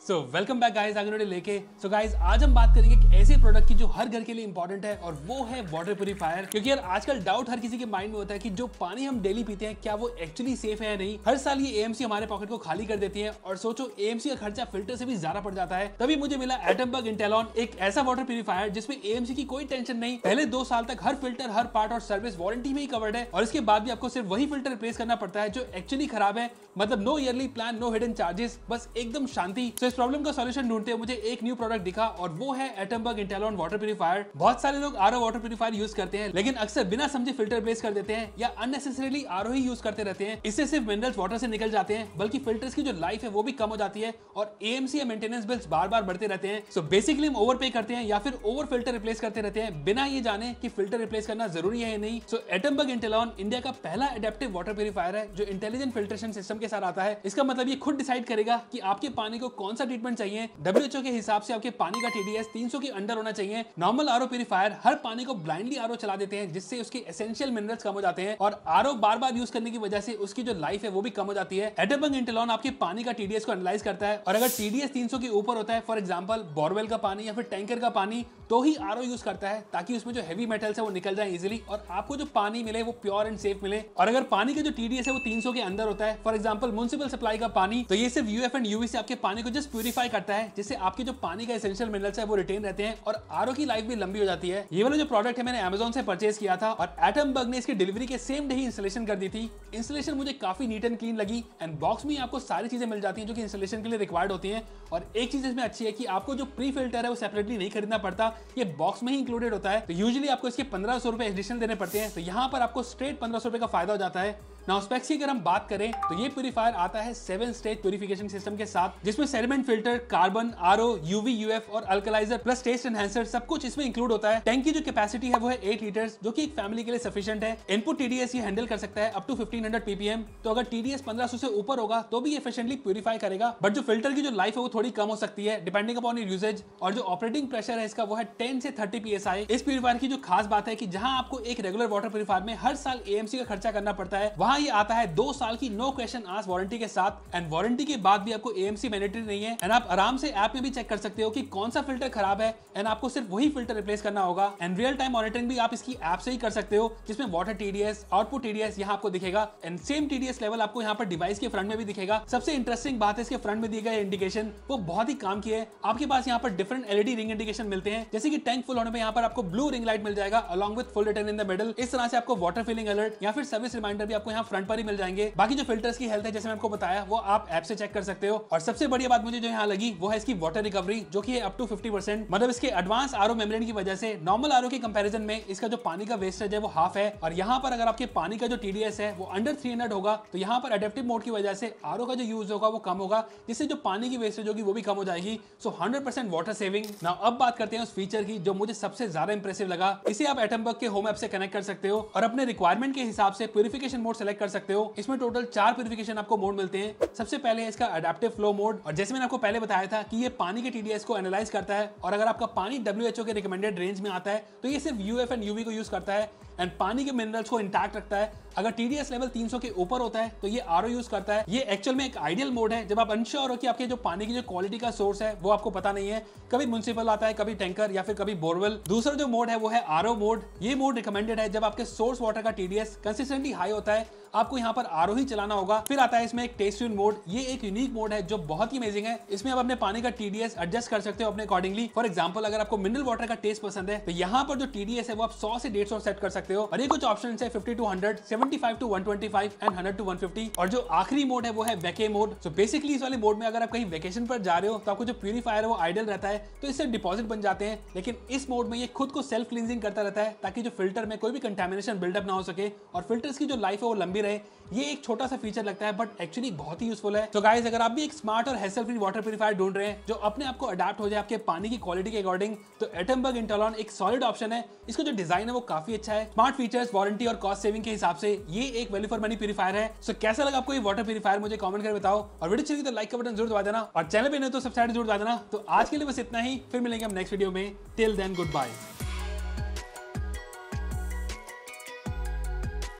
So welcome back guys आगे लेके। So guys आज हम बात करेंगे एक ऐसे प्रोडक्ट की जो हर घर के लिए इंपॉर्टेंट है और वो है वाटर प्यूरीफायर। क्योंकि यार आजकल डाउट हर किसी के माइंड में होता है कि जो पानी हम डेली पीते हैं क्या वो एक्चुअली सेफ है या नहीं। हर साल ये एएमसी हमारे पॉकेट को खाली कर देती है और सोचो एएमसी का खर्चा फिल्टर से भी ज्यादा पड़ जाता है। तभी मुझे मिला एटमबग इंटेलॉन, एक ऐसा वाटर प्यूरीफायर जिसमें एएमसी की कोई टेंशन नहीं। पहले 2 साल तक हर फिल्टर, हर पार्ट और सर्विस वारंटी में ही कवर्ड है और इसके बाद भी आपको सिर्फ वही फिल्टर रिप्लेस करना पड़ता है जो एक्चुअली खराब है। मतलब no early plan, no hidden charges, बस एकदम शांति। तो इस प्रॉब्लम का सॉल्यूशन ढूंढते हुए मुझे एक न्यू प्रोडक्ट दिखा और वो है एटमबग इंटेलॉन वाटर प्यूरीफायर। बहुत सारे लोग आरओ वाटर प्यूरीफायर यूज करते हैं लेकिन अक्सर बिना समझे फिल्टर रिप्लेस कर देते हैं या अननेसेसरीली आरओ ही यूज करते रहते हैं। इससे सिर्फ मिनरल्स वाटर से निकल जाते हैं बल्कि फिल्टर्स की जो लाइफ है वो भी कम हो जाती है और एएमसी या मेंटेनेंस बिल्स बार बार बढ़ते रहते हैं। सो बेसिकली हम ओवर पे करते हैं या फिर ओवर फिल्टर रिप्लेस करते रहते हैं बिना ये जाने कि फिल्टर रिप्लेस करना जरूरी है या नहीं। सो एटमबग इंटेलॉन इंडिया का पहला एडेप्टिव वाटर प्यूरीफायर है जो इंटेलिजेंट फिल्ट्रेशन सिस्टम के साथ आता है। इसका मतलब ये खुद डिसाइड करेगा कि आपके पानी को कौन सा ट्रीटमेंट चाहिए। डब्ल्यूएचओ के हिसाब से आपके पानी का टीडीएस 300 के अंडर होना चाहिए। नॉर्मल आरओ प्यूरीफायर हर पानी को ब्लाइंडली आरओ चला देते हैं जिससे उसके एसेंशियल मिनरल्स कम हो जाते हैं और आरओ बार बार यूज करने की वजह से उसकी जो लाइफ है वो भी कम हो जाती है। एटमबग इंटेलॉन आपके पानी का टीडीएस को एनालाइज करता है और अगर टीडीएस 300 के ऊपर होता है, फॉर एग्जांपल बोरवेल का पानी या फिर टैंकर का पानी, तो ही आरओ यूज करता है ताकि उसमें जो हैवी मेटल्स है वो निकल जाए इजीली और आपको जो पानी मिले वो प्योर एंड सेफ मिले। और अगर पानी का जो टीडीएस है वो 300 के अंदर होता है, फॉर एग्जांपल म्युनिसिपल सप्लाई का पानी, तो ये सिर्फ यूएफ एंड यूवी से आपके पानी को जस्ट प्यूरीफाई करता है जिससे आपके जो पानी का एसेंशियल मिनरल्स है वो रिटेन रहते हैं और आरओ की लाइफ भी लंबी हो जाती है। ये वाला जो प्रोडक्ट है मैंने अमेज़न से परचेज किया था और एटमबग ने इसकी डिलीवरी के सेम डे ही इंस्टॉलेशन कर दी थी। इंस्टॉलेशन मुझे काफी नीट एंड क्लीन लगी एंड बॉक्स में आपको सारी चीजें मिल जाती हैं जो कि इंस्टॉलेशन के लिए रिक्वायर्ड होती हैं। और एक चीज इसमें अच्छी है कि आपको जो प्री फिल्टर है वो सेपरेटली नहीं खरीदना पड़ता, ये बॉक्स में ही इंक्लूडेड होता है। तो यूजुअली आपको इसके 1500 रुपए एडिशनल देने पड़ते हैं, तो यहाँ पर आपको स्ट्रेट 1500 रुपए का फायदा हो जाता है। नाउ स्पेक्स की अगर हम बात करें तो ये प्यूरीफायर आता है 7 स्टेज प्यूरिफिकेशन सिस्टम के साथ जिसमें sediment filter, carbon, RO, UV, UF और अल्कलाइजर प्लस टेस्ट एनहांसर सब कुछ इसमें इंक्लूड होता है। टैंक की जो कैपेसिटी है वो है 8 लीटर्स जो कि एक फैमिली के लिए सफिशिएंट है। इनपुट टीडीएस ये हैंडल कर सकता है अप टू 1500 पीपीएम, तो अगर टीडीएस 1500 से ऊपर होगा तो भी एफिशिएंटली प्यूरीफाई करेगा। बट जो फिल्टर की जो लाइफ है वो थोड़ी कम हो सकती है डिपेंडिंग अपॉन योर यूसेज। और जो ऑपरेटिंग प्रेशर है इसका वो है 10 से 30 पीएसआई। इस प्यूरीफायर की जो खास बात है कि जहां आपको एक रेगुलर वाटर प्यूरीफायर में हर साल एएमसी का खर्चा करना पड़ता है, वहां ये आता है 2 साल की नो क्वेश्चन आस्क्ड वारंटी के साथ। एंड वारंटी के बाद भी आपको एएमसी मैंडेटरी नहीं है एंड आप आराम से ऐप में भी चेक कर सकते हो कि कौन सा फिल्टर खराब है एंड आपको सिर्फ वही फिल्टर रिप्लेस करना होगा। एंड रियल टाइम मॉनिटरिंग भी आप इसकी ऐप से ही कर सकते हो जिसमें वाटर टीडीएस, आउटपुट टीडीएस यहाँ आपको दिखेगा एंड सेम टीडीएस लेवल आपको यहाँ पर डिवाइस के फ्रंट में भी दिखेगा। सबसे इंटरेस्टिंग बात है इसके फ्रंट में दिए गए इंडिकेशन वो बहुत ही काम की है। आपके पास यहाँ पर डिफरेंट एलईडी रिंग इंडिकेशन मिलते हैं, जैसे कि टैंक फुल होने पे यहाँ पर आपको ब्लू रिंग लाइट मिल जाएगा along with full return in the middle. इस तरह से आपको वाटर फिलिंग अलर्ट या फिर सर्विस रिमाइंडर भी आपको यहाँ फ्रंट पर ही मिल जाएंगे। बाकी जो फिल्टर्स की हेल्थ है जैसे मैं आपको बताया वो आप ऐप से चेक कर सकते हो। और सबसे बढ़िया बात मुझे जो यहाँ लगी वो है इसकी वाटर रिकवरी जो कि है अप टू 50%। मतलब इसके एडवांस आरओ मेम्ब्रेन की वजह से नॉर्मल आरओ के कंपैरिजन में इसका जो पानी का वेस्टेज है वो हाफ है। और यहाँ पर अगर आपके पानी का जो टीडीएस है वो अंडर 300 होगा तो यहाँ पर एडेप्टिव मोड की वजह से आरओ का जो यूज होगा वो कम होगा जिससे जो पानी की वेस्टेज होगी वो भी कम हो जाएगी। सो 100% वाटर सेविंग। नाउ अब बात करते हैं उस फीचर की जो मुझे सबसे ज्यादा इंप्रेसिव लगा। इसे आप एटमबग के होम ऐप से कनेक्ट कर सकते हो और अपने रिक्वायरमेंट के हिसाब से प्यूरिफिकेशन मोड सेलेक्ट कर सकते हो। इसमें टोटल 4 प्यूरिफिकेशन आपको मोड मिलते हैं। सबसे पहले है इसका एडेप्टिव फ्लो मोड और जैसे मैंने आपको पहले बताया था कि ये पानी के टीडीएस को एनालाइज करता है और अगर आपका पानी डब्ल्यूएचओ के रिकमेंडेड रेंज में आता है तो ये सिर्फ यूएफ एंड यूवी को यूज करता है एंड पानी के मिनरल्स को इंटैक्ट रखता है। अगर टीडीएस लेवल 300 के ऊपर होता है तो ये आरओ यूज करता है। ये एक्चुअल में एक आइडियल मोड है जब आप अनश्योर हो कि आपके जो पानी की जो क्वालिटी का सोर्स है वो आपको पता नहीं है, कभी म्युनिसिपल आता है, कभी टैंकर या फिर कभी बोरवेल। दूसरा जो मोड है वो है आरओ मोड। ये मोड रिकमेंडेड है जब आपके सोर्स वाटर का टीडीएस कंसिस्टेंटली हाई होता है, आपको यहाँ पर आरओ ही चलाना होगा। फिर आता है इसमें एक टेस्ट ट्यून मोड। ये एक यूनिक मोड है जो बहुत ही अमेजिंग है। इसमें आप अपने पानी का टीडीएस एडजस्ट कर सकते हो अपने अकॉर्डिंगली। फॉर एग्जांपल अगर आपको मिनरल वाटर का टेस्ट पसंद है तो यहाँ पर जो टीडीएस है वो आप 100 से 150 सेट कर सकते हो और ये कुछ ऑप्शन है 50 to 100, 75 to 125 एंड 100 to 150। और जो आखिरी मोड है वो है वैके मोड। सो बेसिकली इस वाले मोड में अगर आप कहीं वेकेशन पर जा रहे हो तो आपको जो प्यूरीफायर है वो आइडल रहता है तो इससे डिपॉजिट बन जाते हैं, लेकिन इस मोड में ये खुद को सेल्फ क्लींजिंग करता रहता है ताकि जो फिल्टर में कोई भी कंटामिनेशन बिल्डअप ना हो सके और फिल्टर्स की जो लाइफ है वो लंबी रहे। ये एक छोटा सा फीचर लगता है बट एक्चुअली बहुत ही यूजफुल है। तो गाइस अगर आप भी एक स्मार्ट और हैसल फ्री वाटर प्यूरीफायर ढूंढ रहे हैं जो अपने आप को अडैप्ट हो जाए आपके पानी की क्वालिटी के अकॉर्डिंग तो एटमबग इंटेलॉन एक सॉलिड ऑप्शन है। इसका जो डिजाइन है वो काफी अच्छा है। स्मार्ट फीचर्स, वारंटी और कॉस्ट सेविंग के हिसाब से ये एक वैल्यू फॉर मनी प्यूरीफायर है। सो कैसा लगा आपको ये वाटर प्यूरीफायर मुझे कमेंट करके बताओ और वीडियो अच्छी लगी तो लाइक का बटन जरूर दबा देना और चैनल पे नहीं तो सब्सक्राइब जरूर दबा देना। तो आज के लिए बस इतना ही, फिर मिलेंगे हम नेक्स्ट वीडियो में। Till then good bye.